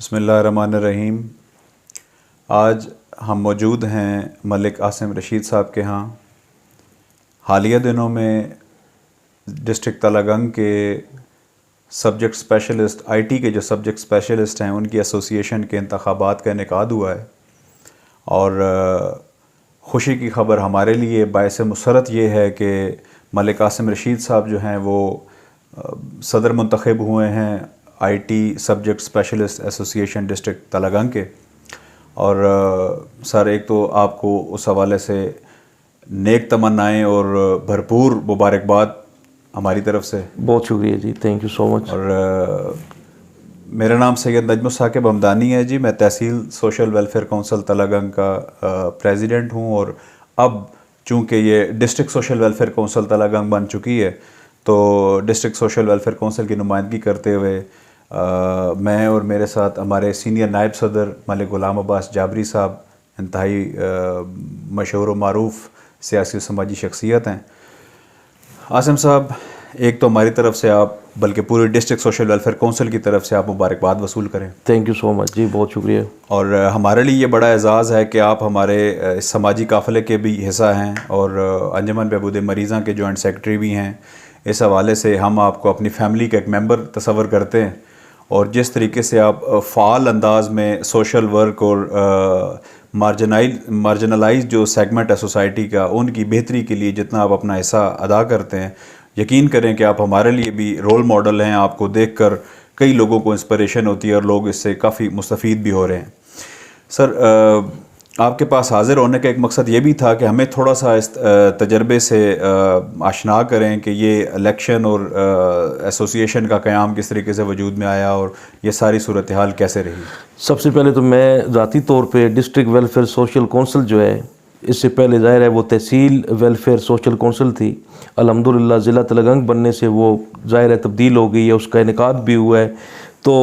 بسم اللہ الرحمن الرحیم۔ آج ہم موجود ہیں ملک عاصم رشید صاحب کے ہاں۔ حالیہ دنوں میں ڈسٹرکٹ تلہ گنگ کے سبجیکٹ اسپیشلسٹ IT کے جو سبجیکٹ اسپیشلسٹ ہیں ان کی ایسوسیشن کے انتخابات کا انعقاد ہوا ہے، اور خوشی کی خبر ہمارے لیے باعث مسرت یہ ہے کہ ملک عاصم رشید صاحب جو ہیں وہ صدر منتخب ہوئے ہیں IT subject specialist association district تلہ گنگ کے۔ اور سر، ایک تو آپ کو اس حوالے سے نیک تمنائیں اور بھرپور مبارکباد ہماری طرف سے۔ بہت شکریہ جی، تھینک یو سو مچ۔ اور میرا نام سید نجم الثاقب حمدانی ہے جی، میں تحصیل سوشل ویلفیئر کونسل تلہ گنگ کا پریزیڈنٹ ہوں، اور اب چونکہ یہ ڈسٹرکٹ سوشل ویلفیئر کونسل تلہ گنگ بن چکی ہے تو ڈسٹرکٹ سوشل ویلفیئر کونسل کی نمائندگی کرتے ہوئے میں اور میرے ساتھ ہمارے سینئر نائب صدر ملک غلام عباس جابری صاحب، انتہائی مشہور و معروف سیاسی و سماجی شخصیت ہیں۔ عاصم صاحب، ایک تو ہماری طرف سے آپ بلکہ پوری ڈسٹرکٹ سوشل ویلفیئر کونسل کی طرف سے آپ مبارکباد وصول کریں۔ تھینک یو سو مچ جی، بہت شکریہ۔ اور ہمارے لیے یہ بڑا اعزاز ہے کہ آپ ہمارے اس سماجی قافلے کے بھی حصہ ہیں، اور انجمن بہبود مریضاں کے جوائنٹ سیکرٹری بھی ہیں۔ اس حوالے سے ہم آپ کو اپنی فیملی کا ایک ممبر تصور کرتے ہیں، اور جس طریقے سے آپ فعال انداز میں سوشل ورک اور مارجنلائز جو سیگمنٹ ہے سوسائٹی کا، ان کی بہتری کے لیے جتنا آپ اپنا حصہ ادا کرتے ہیں، یقین کریں کہ آپ ہمارے لیے بھی رول ماڈل ہیں۔ آپ کو دیکھ کر کئی لوگوں کو انسپریشن ہوتی ہے اور لوگ اس سے کافی مستفید بھی ہو رہے ہیں۔ سر، آپ کے پاس حاضر ہونے کا ایک مقصد یہ بھی تھا کہ ہمیں تھوڑا سا اس تجربے سے آشنا کریں کہ یہ الیکشن اور ایسوسیشن کا قیام کس طریقے سے وجود میں آیا اور یہ ساری صورتحال کیسے رہی۔ سب سے پہلے تو میں ذاتی طور پہ ڈسٹرکٹ ویلفیئر سوشل کونسل جو ہے، اس سے پہلے ظاہر ہے وہ تحصیل ویلفیئر سوشل کونسل تھی، الحمدللہ ضلع تلہ گنگ بننے سے وہ ظاہر ہے تبدیل ہو گئی ہے، اس کا انعقاد بھی ہوا ہے۔ تو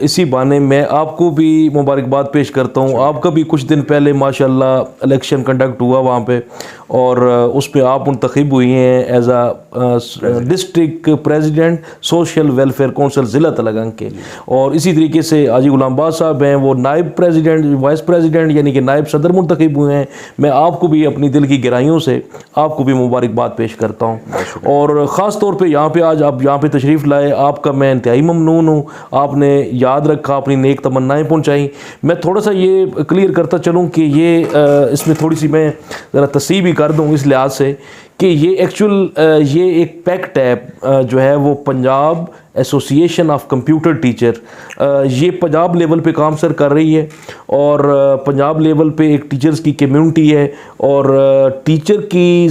اسی بہانے میں آپ کو بھی مبارکباد پیش کرتا ہوں۔ آپ کا بھی کچھ دن پہلے ماشاءاللہ الیکشن کنڈکٹ ہوا وہاں پہ، اور اس پہ آپ منتخب ہوئی ہیں as a district president social welfare council ضلع تلہ گنگ کے۔ اور اسی طریقے سے حاجی غلام عباس صاحب ہیں، وہ نائب پریزیڈنٹ وائس پریزیڈنٹ یعنی کہ نائب صدر منتخب ہوئے ہیں۔ میں آپ کو بھی اپنی دل کی گہرائیوں سے آپ کو بھی مبارکباد پیش کرتا ہوں، اور خاص طور پہ یہاں پہ آج آپ یہاں پہ تشریف لائے، آپ کا میں انتہائی ممنون ہوں۔ آپ نے یاد رکھا، اپنی نیک تمنائیں پہنچائیں۔ میں تھوڑا سا یہ کلیئر کرتا چلوں کہ یہ اس میں تھوڑی سی میں ذرا تصحیح بھی کر دوں اس لحاظ سے کہ یہ ایک پیکٹ ہے جو ہے وہ Punjab association of computer teacher, یہ پنجاب لیول پہ کام سر کر رہی ہے، اور پنجاب لیول پہ ایک ٹیچرز کی کمیونٹی ہے، اور ٹیچر کی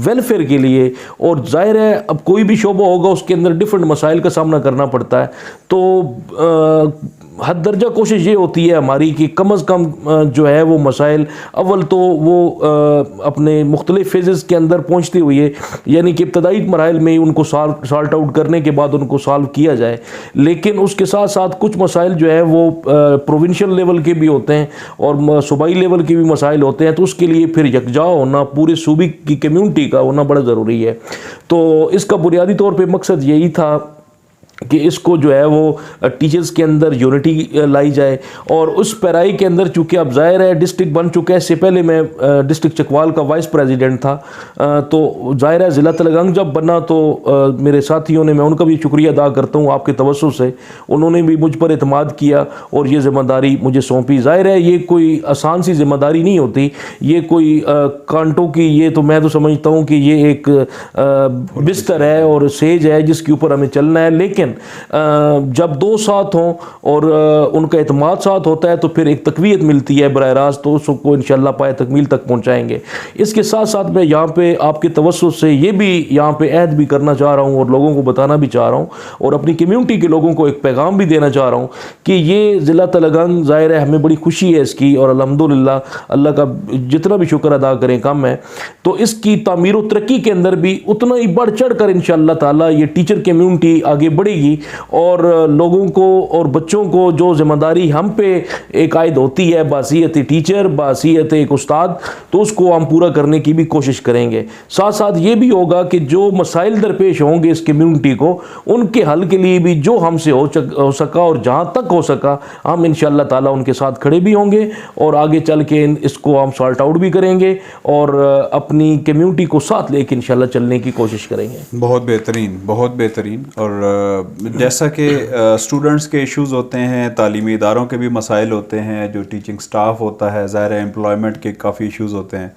ویلفیئر کے لیے، اور ظاہر ہے اب کوئی بھی شعبہ ہوگا اس کے اندر ڈفرینٹ مسائل کا سامنا کرنا پڑتا ہے، تو حد درجہ کوشش یہ ہوتی ہے ہماری کہ کم از کم جو ہے وہ مسائل اول تو وہ اپنے مختلف فیزز کے اندر پہنچتے ہوئے، یعنی کہ ابتدائی مراحل میں ان کو سالٹ آؤٹ کرنے کے بعد ان کو سالو کیا جائے، لیکن اس کے ساتھ ساتھ کچھ مسائل جو ہے وہ پروونشل لیول کے بھی ہوتے ہیں اور صوبائی لیول کے بھی مسائل ہوتے ہیں، تو اس کے لیے پھر یکجا ہونا پورے صوبے کی کمیونٹی کا ہونا بڑا ضروری ہے۔ تو اس کا بنیادی طور پہ مقصد یہی تھا کہ اس کو جو ہے وہ ٹیچرز کے اندر یونٹی لائی جائے، اور اس پیرائی کے اندر چونکہ اب ظاہر ہے ڈسٹرکٹ بن چکا ہے، اس سے پہلے میں ڈسٹرکٹ چکوال کا وائس پریزیڈنٹ تھا، تو ظاہر ہے ضلع تلہ گنگ جب بنا تو میرے ساتھیوں نے، میں ان کا بھی شکریہ ادا کرتا ہوں آپ کے توسط سے، انہوں نے بھی مجھ پر اعتماد کیا اور یہ ذمہ داری مجھے سونپی۔ ظاہر ہے یہ کوئی آسان سی ذمہ داری نہیں ہوتی، یہ کوئی کانٹوں کی، یہ تو میں تو سمجھتا ہوں کہ یہ ایک بستر ہے اور سیج ہے جس کے اوپر ہمیں چلنا ہے، لیکن جب دو ساتھ ہوں اور ان کا اعتماد ساتھ ہوتا ہے تو پھر ایک تقویت ملتی ہے براہ راست، تو اس کو انشاءاللہ پائے تکمیل تک پہنچائیں گے۔ اس کے ساتھ ساتھ میں یہاں پہ آپ کے توسط سے یہ بھی یہاں پہ عہد بھی کرنا چاہ رہا ہوں اور لوگوں کو بتانا بھی چاہ رہا ہوں، اور اپنی کمیونٹی کے لوگوں کو ایک پیغام بھی دینا چاہ رہا ہوں کہ یہ ضلع تلہ گنگ ظاہر ہے ہمیں بڑی خوشی ہے اس کی، اور الحمدللہ اللہ کا جتنا بھی شکر ادا کریں کم ہے، تو اس کی تعمیر و ترقی کے اندر بھی اتنا ہی بڑھ چڑھ کر انشاءاللہ تعالی یہ ٹیچر کمیونٹی آگے بڑھے پڑے گی اور لوگوں کو اور بچوں کو جو ذمہ داری ہم پہ ایک عائد ہوتی ہے بحیثیت ٹیچر، بحیثیت ایک استاد، تو اس کو ہم پورا کرنے کی بھی کوشش کریں گے۔ ساتھ ساتھ یہ بھی ہوگا کہ جو مسائل درپیش ہوں گے اس کمیونٹی کو، ان کے حل کے لیے بھی جو ہم سے ہو سکا اور جہاں تک ہو سکا ہم انشاءاللہ تعالیٰ ان کے ساتھ کھڑے بھی ہوں گے اور آگے چل کے اس کو ہم سارٹ آؤٹ بھی کریں گے اور اپنی کمیونٹی کو ساتھ لے کے انشاءاللہ چلنے کی کوشش کریں گے۔ بہت بہترین، بہت بہترین۔ اور جیسا کہ اسٹوڈنٹس کے ایشوز ہوتے ہیں، تعلیمی اداروں کے بھی مسائل ہوتے ہیں، جو ٹیچنگ سٹاف ہوتا ہے، ظاہر ہے امپلائمنٹ کے کافی ایشوز ہوتے ہیں،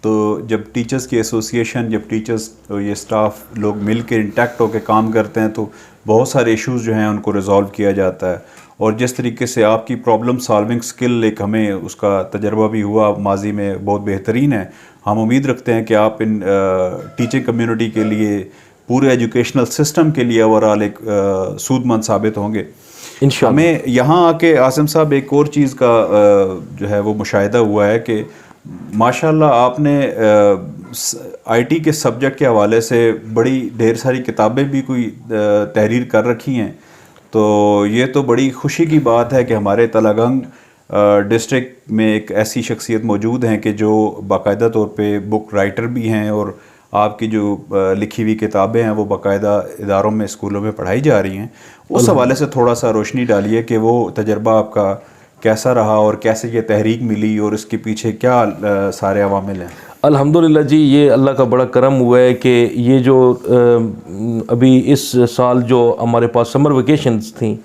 تو جب ٹیچرز کی ایسوسیشن، جب ٹیچرز یہ سٹاف لوگ مل کے انٹیکٹ ہو کے کام کرتے ہیں تو بہت سارے ایشوز جو ہیں ان کو ریزالو کیا جاتا ہے۔ اور جس طریقے سے آپ کی پرابلم سالونگ سکل، ایک ہمیں اس کا تجربہ بھی ہوا ماضی میں، بہت بہترین ہے۔ ہم امید رکھتے ہیں کہ آپ ان ٹیچنگ کمیونٹی کے لیے، پورے ایجوکیشنل سسٹم کے لیے اوورآل ایک سود مند ثابت ہوں گے انشاءاللہ۔ ہمیں یہاں آ کے عاصم صاحب ایک اور چیز کا جو ہے وہ مشاہدہ ہوا ہے کہ ماشاءاللہ آپ نے آئی ٹی کے سبجیکٹ کے حوالے سے بڑی ڈھیر ساری کتابیں بھی کوئی تحریر کر رکھی ہیں، تو یہ تو بڑی خوشی کی بات ہے کہ ہمارے تلہ گنگ ڈسٹرکٹ میں ایک ایسی شخصیت موجود ہیں کہ جو باقاعدہ طور پہ بک رائٹر بھی ہیں، اور آپ کی جو لکھی ہوئی کتابیں ہیں وہ باقاعدہ اداروں میں، اسکولوں میں پڑھائی جا رہی ہیں۔ اس حوالے سے تھوڑا سا روشنی ڈالیے کہ وہ تجربہ آپ کا کیسا رہا اور کیسے یہ تحریک ملی اور اس کے پیچھے کیا سارے عوامل ہیں۔ الحمدللہ جی، یہ اللہ کا بڑا کرم ہوا ہے کہ یہ جو ابھی اس سال جو ہمارے پاس سمر ویکیشنز تھیں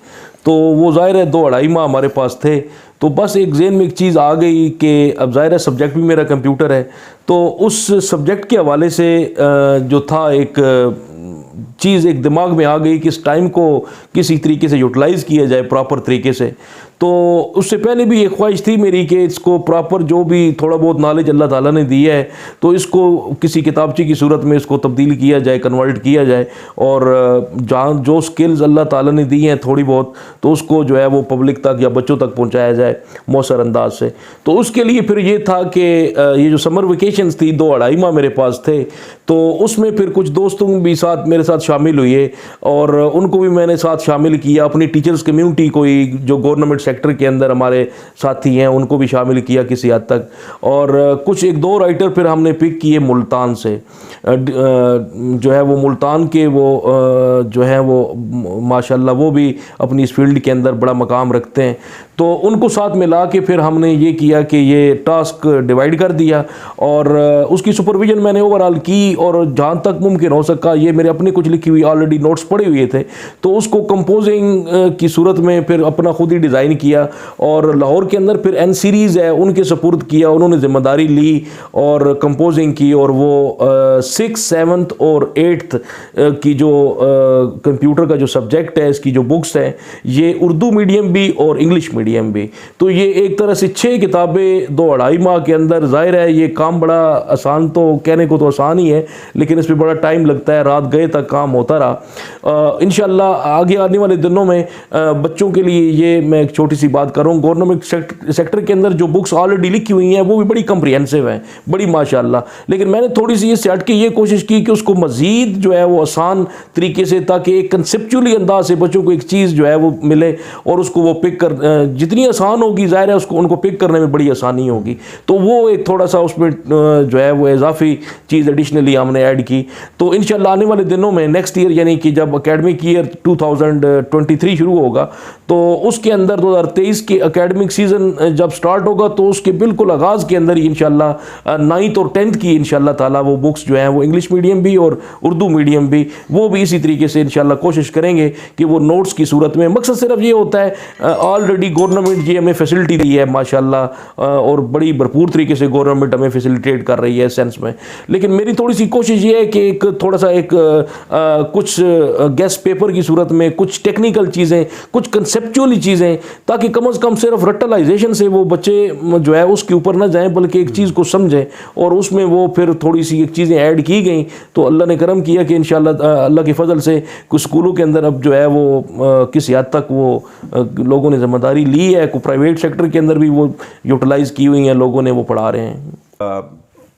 تو وہ ظاہر ہے 2-2.5 ماہ ہمارے پاس تھے، تو بس ایک ذہن میں ایک چیز آ گئی کہ اب ظاہر ہے سبجیکٹ بھی میرا کمپیوٹر ہے، تو اس سبجیکٹ کے حوالے سے جو تھا ایک چیز ایک دماغ میں آ گئی کہ اس ٹائم کو کسی طریقے سے یوٹیلائز کیا جائے پراپر طریقے سے۔ تو اس سے پہلے بھی ایک خواہش تھی میری کہ اس کو پراپر جو بھی تھوڑا بہت نالج اللہ تعالیٰ نے دی ہے تو اس کو کسی کتابچے کی صورت میں اس کو تبدیل کیا جائے، کنورٹ کیا جائے، اور جہاں جو سکلز اللہ تعالیٰ نے دی ہیں تھوڑی بہت تو اس کو جو ہے وہ پبلک تک یا بچوں تک پہنچایا جائے مؤثر انداز سے۔ تو اس کے لیے پھر یہ تھا کہ یہ جو سمر ویکیشنز تھی 2-2.5 ماہ میرے پاس تھے، تو اس میں پھر کچھ دوستوں بھی ساتھ میرے ساتھ شامل ہوئے اور ان کو بھی میں نے ساتھ شامل کیا، اپنی ٹیچرز کمیونٹی کو جو گورنمنٹ سیکٹر کے اندر ہمارے ساتھی ہیں ان کو بھی شامل کیا کسی حد تک، اور کچھ 1-2 رائٹر پھر ہم نے پک کیے ملتان سے، جو ہے وہ ملتان کے وہ جو ہے وہ ماشاءاللہ وہ بھی اپنی اس فیلڈ کے اندر بڑا مقام رکھتے ہیں، تو ان کو ساتھ ملا کے پھر ہم نے یہ کیا کہ یہ ٹاسک ڈیوائیڈ کر دیا اور اس کی سپرویژن میں نے اوورآل کی، اور جہاں تک ممکن ہو سکا یہ میرے اپنے کچھ لکھی ہوئی آلریڈی نوٹس پڑے ہوئے تھے تو اس کو کمپوزنگ کی صورت میں پھر اپنا خود ہی ڈیزائن کیا، اور لاہور کے اندر پھر این سیریز ہے ان کے سپرد کیا، انہوں نے ذمہ داری لی اور کمپوزنگ کی، اور وہ 6th 7th اور 8th کی جو کمپیوٹر کا جو سبجیکٹ ہے اس کی جو بکس ہیں یہ اردو میڈیم بھی اور انگلش میڈیم بھی، تو یہ ایک طرح سے 6 کتابیں 2-2.5 ماہ کے اندر۔ ظاہر ہے یہ کام بڑا آسان تو کہنے کو تو آسان ہی ہے لیکن اس پہ بڑا ٹائم لگتا ہے، رات گئے تک کام ہوتا رہا۔ انشاءاللہ آگے آنے والے دنوں میں بچوں کے لیے یہ میں ایک چھوٹی سی بات کروں، گورنمنٹ سیکٹر کے اندر جو بکس آلریڈی لکھی ہوئی ہیں وہ بھی بڑی کمپریہنسو ہیں، بڑی ماشاءاللہ، لیکن میں نے تھوڑی سی اس سے ہٹ کے یہ کوشش کی کہ اس کو مزید جو ہے وہ آسان طریقے سے، تاکہ ایک کنسپچولی انداز سے بچوں کو ایک چیز جو ہے وہ ملے اور اس کو وہ پک کر جتنی آسان ہوگی ظاہر ہے اس کو ان کو پک کرنے میں بڑی آسانی ہوگی، تو وہ ایک تھوڑا سا اس میں جو ہے وہ اضافی چیز ایڈیشنلی ہم نے ایڈ کی۔ تو انشاءاللہ آنے والے دنوں میں نیکسٹ ایئر یعنی کہ جب اکیڈمک ایئر 2023 شروع ہوگا تو اس کے اندر 2023 کے اکیڈمک سیزن جب سٹارٹ ہوگا تو اس کے بالکل آغاز کے اندر ہی انشاءاللہ 9th اور 10th کی انشاءاللہ تعالیٰ وہ بکس جو ہیں وہ انگلش میڈیم بھی اور اردو میڈیم بھی وہ بھی اسی طریقے سے انشاءاللہ کوشش کریں گے کہ وہ نوٹس کی صورت میں، مقصد صرف یہ ہوتا ہے آلریڈی گورنمنٹ یہ ہمیں فیسلٹی دی ہے ماشاءاللہ اور بڑی بھرپور طریقے سے گورنمنٹ ہمیں فیسیلیٹیٹ کر رہی ہے سینس میں، لیکن میری تھوڑی سی کوشش یہ ہے کہ ایک تھوڑا سا ایک کچھ گیسٹ پیپر کی صورت میں کچھ ٹیکنیکل چیزیں، کچھ کنسپچولی چیزیں، تاکہ کم از کم صرف رٹلائزیشن سے وہ بچے جو ہے اس کے اوپر نہ جائیں بلکہ ایک چیز کو سمجھیں، اور اس میں وہ پھر تھوڑی سی ایک چیزیں ایڈ کی گئیں تو اللہ نے کرم کیا کہ انشاءاللہ اللہ کے فضل سے کچھ اسکولوں کے اندر اب جو ہے وہ کسی حد تک وہ لوگوں نے ذمہ داری لی ہے، کو پرائیویٹ سیکٹر کے اندر بھی وہ یوٹیلائز کی ہوئی ہیں، لوگوں نے وہ پڑھا رہے ہیں۔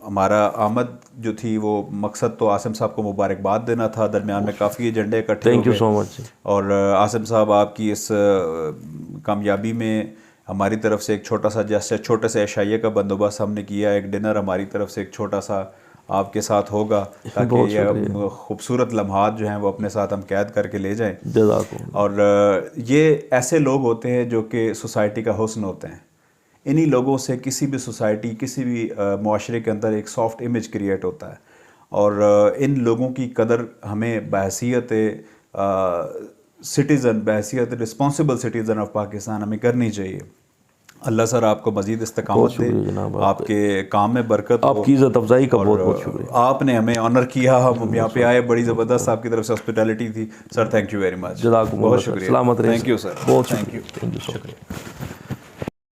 ہمارا آمد جو تھی وہ مقصد تو عاصم صاحب کو مبارکباد دینا تھا. درمیان میں کافی ایجنڈے اکٹھے ہو تھینک یو گئے سو مچ. اور عاصم صاحب آپ کی اس کامیابی میں ہماری طرف سے ایک چھوٹا سا جیسے چھوٹے سے عشائیے کا بندوبست ہم نے کیا, ایک ڈنر ہماری طرف سے ایک چھوٹا سا آپ کے ساتھ ہوگا تاکہ یہ خوبصورت لمحات جو ہیں وہ اپنے ساتھ ہم قید کر کے لے جائیں. اور یہ ایسے لوگ ہوتے ہیں جو کہ سوسائٹی کا حسن ہوتے ہیں. انہی لوگوں سے کسی بھی سوسائٹی, کسی بھی معاشرے کے اندر ایک سافٹ امیج کریٹ ہوتا ہے, اور ان لوگوں کی قدر ہمیں بحیثیت سٹیزن, بحیثیت رسپانسبل سٹیزن آف پاکستان ہمیں کرنی چاہیے. اللہ سر آپ کو مزید استقامت دے, آپ کے کام میں برکت ہو, آپ کی عزت افزائی کا بہت بہت شکریہ. آپ نے ہمیں آنر کیا, ہم یہاں پہ آئے, بڑی زبردست آپ کی طرف سے ہاسپٹیلٹی تھی سر. تھینک یو ویری مچ, جزاکم اللہ, بہت شکریہ. سلامت رہیں. تھینک یو سر, بہت تھینک یو. شکریہ.